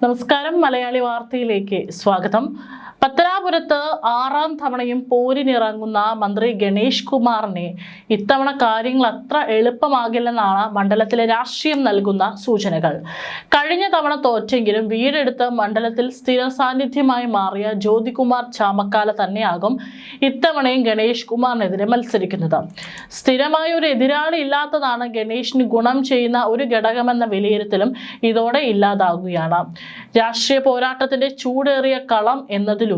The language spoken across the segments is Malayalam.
നമസ്കാരം. മലയാളി വാർത്തയിലേക്ക് സ്വാഗതം. പത്തനാപുരത്ത് 6ാം തവണയും പോരിനിറങ്ങുന്ന മന്ത്രി ഗണേഷ് കുമാറിനെ ഇത്തവണ കാര്യങ്ങൾ അത്ര എളുപ്പമാകില്ലെന്നാണ് മണ്ഡലത്തിലെ രാഷ്ട്രീയം നൽകുന്ന സൂചനകൾ. കഴിഞ്ഞ തവണ തോറ്റെങ്കിലും വീടെടുത്ത് മണ്ഡലത്തിൽ സ്ഥിര സാന്നിധ്യമായി മാറിയ ജ്യോതികുമാർ ചാമക്കാല തന്നെയാകും ഇത്തവണയും ഗണേഷ് കുമാറിനെതിരെ മത്സരിക്കുന്നത്. സ്ഥിരമായ ഒരു എതിരാളി ഇല്ലാത്തതാണ് ഗണേഷിന് ഗുണം ചെയ്യുന്ന ഒരു ഘടകമെന്ന വിലയിരുത്തലും ഇതോടെ ഇല്ലാതാകുകയാണ്. രാഷ്ട്രീയ പോരാട്ടത്തിന്റെ ചൂടേറിയ കളം എന്നതിലുപരി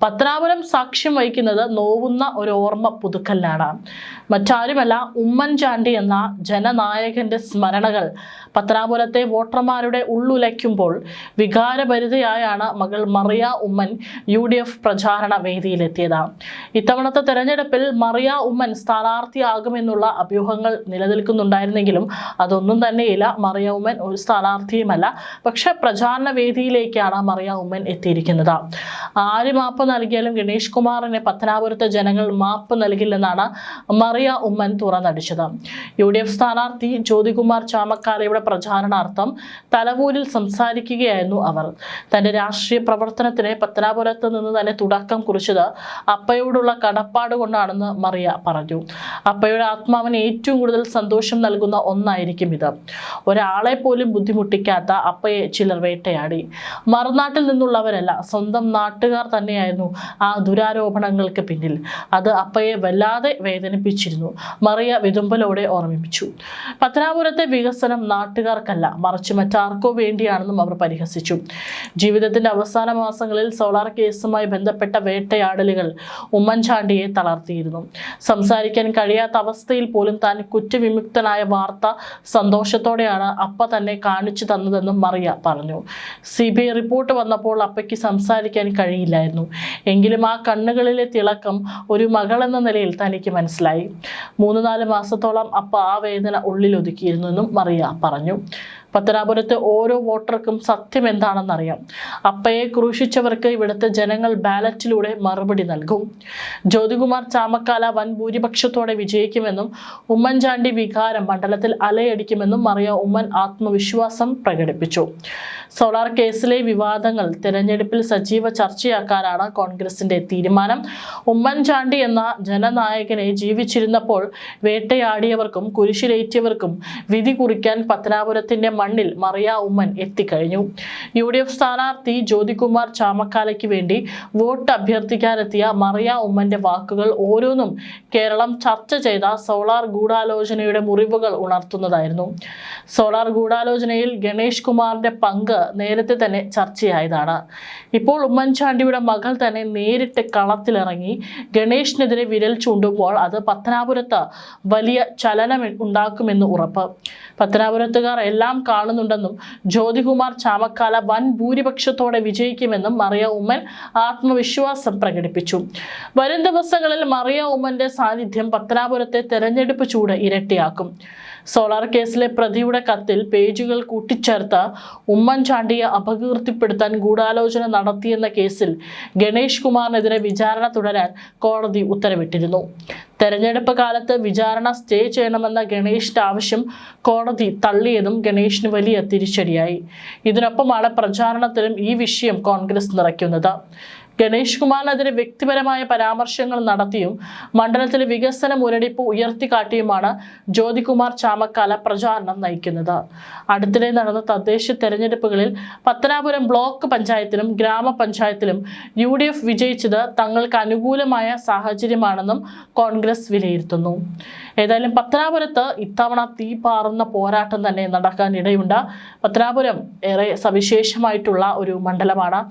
പത്തനാപുരം സാക്ഷ്യം വഹിക്കുന്നത് നോവുന്ന ഒരു ഓർമ്മ പുതുക്കലിനാണ്. മറ്റാരുമല്ല, ഉമ്മൻചാണ്ടി എന്ന ജനനായകന്റെ സ്മരണകൾ പത്തനാപുരത്തെ വോട്ടർമാരുടെ ഉള്ളുലയ്ക്കുമ്പോൾ വികാരഭരിതയായാണ് മകൾ മറിയ ഉമ്മൻ UDF പ്രചാരണ വേദിയിലെത്തിയത്. ഇത്തവണത്തെ തെരഞ്ഞെടുപ്പിൽ മറിയ ഉമ്മൻ സ്ഥാനാർത്ഥിയാകുമെന്നുള്ള അഭ്യൂഹങ്ങൾ നിലനിൽക്കുന്നുണ്ടായിരുന്നെങ്കിലും അതൊന്നും തന്നെയില്ല. മറിയ ഉമ്മൻ ഒരു സ്ഥാനാർത്ഥിയുമല്ല. പക്ഷെ പ്രചാരണ വേദിയിലേക്കാണ് മറിയ ഉമ്മൻ എത്തിയിരിക്കുന്നത്. ആര് മാപ്പ് നൽകിയാലും ഗണേഷ് കുമാറിനെ പത്തനാപുരത്തെ ജനങ്ങൾ മാപ്പ് നൽകില്ലെന്നാണ് മറിയ ഉമ്മൻ തുറന്നടിച്ചത്. UDF സ്ഥാനാർത്ഥി ജ്യോതികുമാർ ചാമക്കാലയുടെ പ്രചാരണാർത്ഥം തലവൂരിൽ സംസാരിക്കുകയായിരുന്നു അവർ. തന്റെ രാഷ്ട്രീയ പ്രവർത്തനത്തിന് പത്തനാപുരത്ത് നിന്ന് തന്നെ തുടക്കം കുറിച്ചത് അപ്പയോടുള്ള കടപ്പാട് കൊണ്ടാണെന്ന് മറിയ പറഞ്ഞു. അപ്പയുടെ ആത്മാവിന് ഏറ്റവും കൂടുതൽ സന്തോഷം നൽകുന്ന ഒന്നായിരിക്കും ഇത്. ഒരാളെ പോലും ബുദ്ധിമുട്ടിക്കാത്ത അപ്പയെ ചിലർ വേട്ടയാടി. മറുനാട്ടിൽ നിന്നുള്ളവരല്ല, സ്വന്തം നാട്ടുകാർ തന്നെയായിരുന്നു ആ ദുരാരോപണങ്ങൾക്ക് പിന്നിൽ. അത് അപ്പയെ വല്ലാതെ വേദനിപ്പിച്ചിരുന്നു, മറിയ വിതുമ്പലോടെ ഓർമ്മിപ്പിച്ചു. പത്തനാപുരത്തെ വികസനം നാട്ടുകാർക്കല്ല, മറിച്ച് മറ്റാർക്കോ വേണ്ടിയാണെന്നും അവർ പരിഹസിച്ചു. ജീവിതത്തിന്റെ അവസാന മാസങ്ങളിൽ സോളാർ കേസുമായി ബന്ധപ്പെട്ട വേട്ടയാടലുകൾ ഉമ്മൻചാണ്ടിയെ തളർത്തിയിരുന്നു. സംസാരിക്കാൻ കഴിയാത്ത അവസ്ഥയിൽ പോലും താൻ കുറ്റവിമുക്തനായ വാർത്ത സന്തോഷത്തോടെയാണ് അപ്പ തന്നെ കാണിച്ചു തന്നതെന്നും മറിയ പറഞ്ഞു. CBI റിപ്പോർട്ട് വന്നപ്പോൾ അപ്പയ്ക്ക് സംസാരിക്കാൻ കഴിയില്ലായിരുന്നു. എങ്കിലും ആ കണ്ണുകളിലെ തിളക്കം ഒരു മകളെന്ന നിലയിൽ തനിക്ക് മനസ്സിലായി. 3-4 മാസത്തോളം അപ്പ ആ വേദന ഉള്ളിലൊതുക്കിയിരുന്നെന്നും മറിയ പറഞ്ഞു. പത്തനാപുരത്തെ ഓരോ വോട്ടർക്കും സത്യം എന്താണെന്നറിയാം. അപ്പയെ ക്രൂശിച്ചവർക്ക് ഇവിടുത്തെ ജനങ്ങൾ ബാലറ്റിലൂടെ മറുപടി നൽകും. ജ്യോതികുമാർ ചാമക്കാല വൻ ഭൂരിപക്ഷത്തോടെ വിജയിക്കുമെന്നും ഉമ്മൻചാണ്ടി വികാരം മണ്ഡലത്തിൽ അലയടിക്കുമെന്നും മറിയ ഉമ്മൻ ആത്മവിശ്വാസം പ്രകടിപ്പിച്ചു. സോളാർ കേസിലെ വിവാദങ്ങൾ തെരഞ്ഞെടുപ്പിൽ സജീവ ചർച്ചയാക്കാനാണ് കോൺഗ്രസിന്റെ തീരുമാനം. ഉമ്മൻചാണ്ടി എന്ന ജനനായകനെ ജീവിച്ചിരുന്നപ്പോൾ വേട്ടയാടിയവർക്കും കുരിശിലേറ്റിയവർക്കും വിധി കുറിക്കാൻ പത്തനാപുരത്തിന്റെ മണ്ണിൽ മറിയ ഉമ്മൻ എത്തിക്കഴിഞ്ഞു. UDF സ്ഥാനാർത്ഥി ജ്യോതികുമാർ ചാമക്കാലയ്ക്ക് വേണ്ടി വോട്ട് അഭ്യർത്ഥിക്കാനെത്തിയ മറിയ ഉമ്മന്റെ വാക്കുകൾ ഓരോന്നും കേരളം ചർച്ച ചെയ്ത സോളാർ ഗൂഢാലോചനയുടെ മുറിവുകൾ ഉണർത്തുന്നതായിരുന്നു. സോളാർ ഗൂഢാലോചനയിൽ ഗണേഷ് കുമാറിന്റെ പങ്ക് നേരത്തെ തന്നെ ചർച്ചയായതാണ്. ഇപ്പോൾ ഉമ്മൻചാണ്ടിയുടെ മകൾ തന്നെ നേരിട്ട് കളത്തിലിറങ്ങി ഗണേഷിനെതിരെ വിരൽ ചൂണ്ടുമ്പോൾ അത് പത്തനാപുരത്ത് വലിയ ചലനം ഉണ്ടാക്കുമെന്ന് ഉറപ്പ്. പത്തനാപുരത്തുകാർ എല്ലാം കാണുന്നുണ്ടെന്നും ജ്യോതികുമാർ ചാമക്കാല വൻ ഭൂരിപക്ഷത്തോടെ വിജയിക്കുമെന്നും മറിയ ഉമ്മൻ ആത്മവിശ്വാസം പ്രകടിപ്പിച്ചു. വരും ദിവസങ്ങളിൽ മറിയ ഉമ്മന്റെ സാന്നിധ്യം പത്തനാപുരത്തെ തെരഞ്ഞെടുപ്പ് ചൂട് ഇരട്ടിയാക്കും. സോളാർ കേസിലെ പ്രതിയുടെ കത്തിൽ പേജുകൾ കൂട്ടിച്ചേർത്ത് ഉമ്മൻചാണ്ടിയെ അപകീർത്തിപ്പെടുത്താൻ ഗൂഢാലോചന നടത്തിയെന്ന കേസിൽ ഗണേഷ് കുമാറിനെതിരെ വിചാരണ തുടരാൻ കോടതി ഉത്തരവിട്ടിരുന്നു. തെരഞ്ഞെടുപ്പ് കാലത്ത് വിചാരണ സ്റ്റേ ചെയ്യണമെന്ന ഗണേഷിന്റെ ആവശ്യം കോടതി തള്ളിയതും ഗണേഷിന് വലിയ തിരിച്ചടിയായി. ഇതിനൊപ്പമാണ് പ്രചാരണത്തിലും ഈ വിഷയം കോൺഗ്രസ് നിറയ്ക്കുന്നത്. ഗണേഷ് കുമാറിനെതിരെ വ്യക്തിപരമായ പരാമർശങ്ങൾ നടത്തിയും മണ്ഡലത്തിലെ വികസന മുരടിപ്പ് ഉയർത്തിക്കാട്ടിയുമാണ് ജ്യോതികുമാർ ചാമക്കാല പ്രചാരണം നയിക്കുന്നത്. അടുത്തിടെ നടന്ന തദ്ദേശ തെരഞ്ഞെടുപ്പുകളിൽ പത്തനാപുരം ബ്ലോക്ക് പഞ്ചായത്തിലും ഗ്രാമപഞ്ചായത്തിലും UDF വിജയിച്ചത് തങ്ങൾക്ക് അനുകൂലമായ സാഹചര്യമാണെന്നും കോൺഗ്രസ് വിലയിരുത്തുന്നു. ഏതായാലും പത്തനാപുരത്ത് ഇത്തവണ തീ പാറുന്ന പോരാട്ടം തന്നെ നടക്കാനിടയുണ്ട്. പത്തനാപുരം ഏറെ സവിശേഷമായിട്ടുള്ള ഒരു മണ്ഡലമാണ്.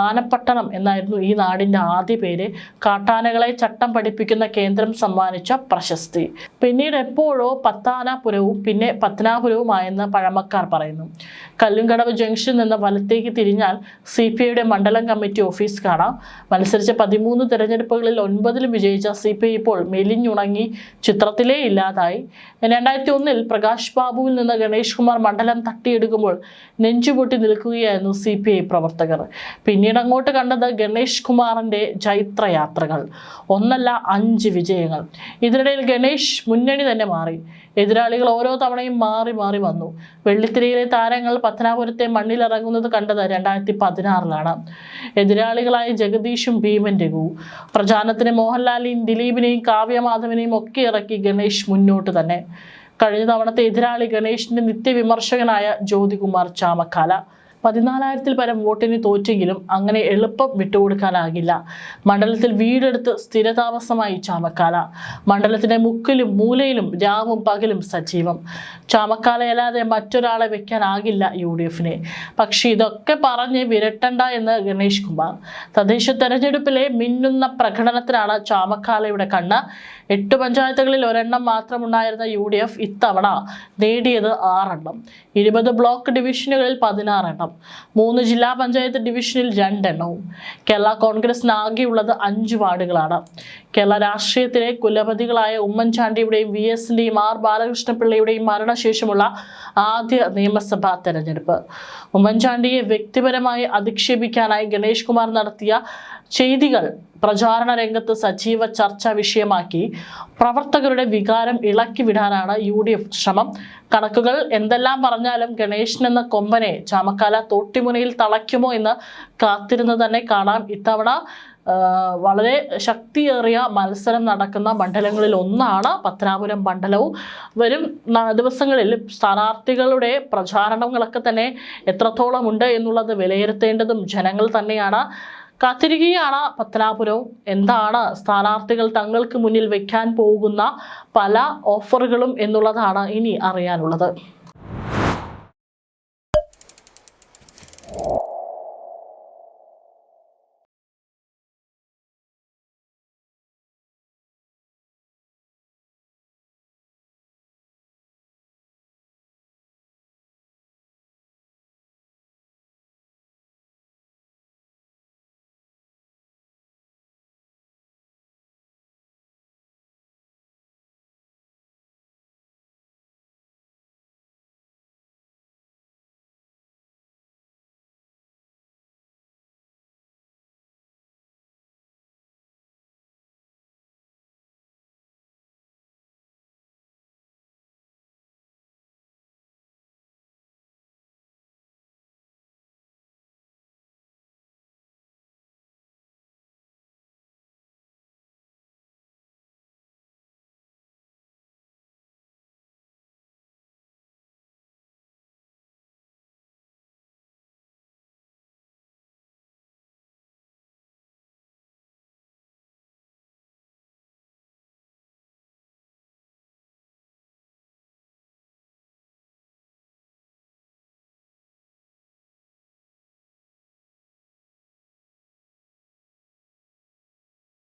ആനപ്പട്ടണം എന്നായിരുന്നു ഈ നാടിന്റെ ആദ്യ പേര്. കാട്ടാനകളെ ചട്ടം പഠിപ്പിക്കുന്ന കേന്ദ്രം സമ്മാനിച്ച പ്രശസ്തി. പിന്നീട് എപ്പോഴോ പത്താനാപുരവും പിന്നെ പത്തനാപുരവുമായെന്ന് പഴമക്കാർ പറയുന്നു. കല്ലുംകടവ് ജംഗ്ഷനിൽ നിന്ന് വലത്തേക്ക് തിരിഞ്ഞാൽ CPIയുടെ മണ്ഡലം കമ്മിറ്റി ഓഫീസ് കാണാം. മത്സരിച്ച 13 തെരഞ്ഞെടുപ്പുകളിൽ 9ലും വിജയിച്ച CPI ഇപ്പോൾ മെലിഞ്ഞുണങ്ങി ചിത്രത്തിലെ ഇല്ലാതായി. 2001-ൽ പ്രകാശ് ബാബുവിൽ നിന്ന് ഗണേഷ് കുമാർ മണ്ഡലം തട്ടിയെടുക്കുമ്പോൾ നെഞ്ചുപൊട്ടി നിൽക്കുകയായിരുന്നു CPI പ്രവർത്തകർ. പിന്നീട് അങ്ങോട്ട് കണ്ടത് ഗണേഷ് ഗണേഷ് കുമാറിന്റെ ജൈത്രയാത്രകൾ. ഒന്നല്ല 5 വിജയങ്ങൾ. ഇതിനിടയിൽ ഗണേഷ് മുന്നണി തന്നെ മാറി. എതിരാളികൾ ഓരോ തവണയും മാറി മാറി വന്നു. വെള്ളിത്തിരയിലെ താരങ്ങൾ പത്തനാപുരത്തെ മണ്ണിലിറങ്ങുന്നത് കണ്ടത് 2016-ലാണ്. എതിരാളികളായ ജഗദീഷും ഭീമൻ രഘുവും. പ്രചാരണത്തിന് മോഹൻലാലിനെയും ദിലീപിനെയും കാവ്യമാധവനെയും ഒക്കെ ഇറക്കി ഗണേഷ് മുന്നോട്ട് തന്നെ. കഴിഞ്ഞ തവണത്തെ എതിരാളി ഗണേഷിന്റെ നിത്യവിമർശകനായ ജ്യോതികുമാർ ചാമക്കാല. 14,000-ൽ പരം വോട്ടിന് തോറ്റെങ്കിലും അങ്ങനെ എളുപ്പം വിട്ടുകൊടുക്കാനാകില്ല. മണ്ഡലത്തിൽ വീടെടുത്ത് സ്ഥിരതാമസമായി ചാമക്കാല. മണ്ഡലത്തിന്റെ മുക്കിലും മൂലയിലും രാവും പകലും സജീവം. ചാമക്കാലയല്ലാതെ മറ്റൊരാളെ വെക്കാനാകില്ല UDFന്. പക്ഷെ ഇതൊക്കെ പറഞ്ഞ് വിരട്ടണ്ട എന്ന് ഗണേഷ് കുമാർ. തദ്ദേശ തെരഞ്ഞെടുപ്പിലെ മിന്നുന്ന പ്രകടനത്തിനാണ് ചാമക്കാലയുടെ കണ്ണ്. 8 പഞ്ചായത്തുകളിൽ ഒരെണ്ണം മാത്രമുണ്ടായിരുന്ന UDF ഇത്തവണ നേടിയത് 6 എണ്ണം. 20 ബ്ലോക്ക് ഡിവിഷനുകളിൽ 16 എണ്ണം. 3 ജില്ലാ പഞ്ചായത്ത് ഡിവിഷനിൽ 2 എണ്ണവും. കേരള കോൺഗ്രസിന് ആകെയുള്ളത് 5 വാർഡുകളാണ്. കേരള രാഷ്ട്രീയത്തിലെ കുലപതികളായ ഉമ്മൻചാണ്ടിയുടെയും VSന്റെയും R ബാലകൃഷ്ണപിള്ളയുടെയും മരണശേഷമുള്ള ആദ്യ നിയമസഭാ തെരഞ്ഞെടുപ്പ്. ഉമ്മൻചാണ്ടിയെ വ്യക്തിപരമായി അധിക്ഷേപിക്കാനായി ഗണേഷ് കുമാർ നടത്തിയ ചെയ്തികൾ പ്രചാരണ രംഗത്ത് സജീവ ചർച്ചാ വിഷയമാക്കി. പ്രവർത്തകരുടെ വികാരം ഇളക്കി വിടാനാണ് UDF ശ്രമം. കണക്കുകൾ എന്തെല്ലാം പറഞ്ഞാലും ഗണേശൻ എന്ന കൊമ്പനെ ചാമക്കാല തോട്ടിമുനയിൽ തളയ്ക്കുമോ എന്ന് കാത്തിരുന്ന് തന്നെ കാണാം. ഇത്തവണ വളരെ ശക്തിയേറിയ മത്സരം നടക്കുന്ന മണ്ഡലങ്ങളിൽ ഒന്നാണ് പത്തനാപുരം മണ്ഡലവും. വരും ദിവസങ്ങളിൽ സ്ഥാനാർത്ഥികളുടെ പ്രചാരണങ്ങളൊക്കെ തന്നെ എത്രത്തോളം ഉണ്ട് എന്നുള്ളത് വിലയിരുത്തേണ്ടതും ജനങ്ങൾ തന്നെയാണ്. കാത്തിരിക്കുകയാണ് പത്തനാപുരവും. എന്താണ് സ്ഥാനാർത്ഥികൾ തങ്ങൾക്ക് മുന്നിൽ വെക്കാൻ പോകുന്ന പല ഓഫറുകളും എന്നുള്ളതാണ് ഇനി അറിയാനുള്ളത്.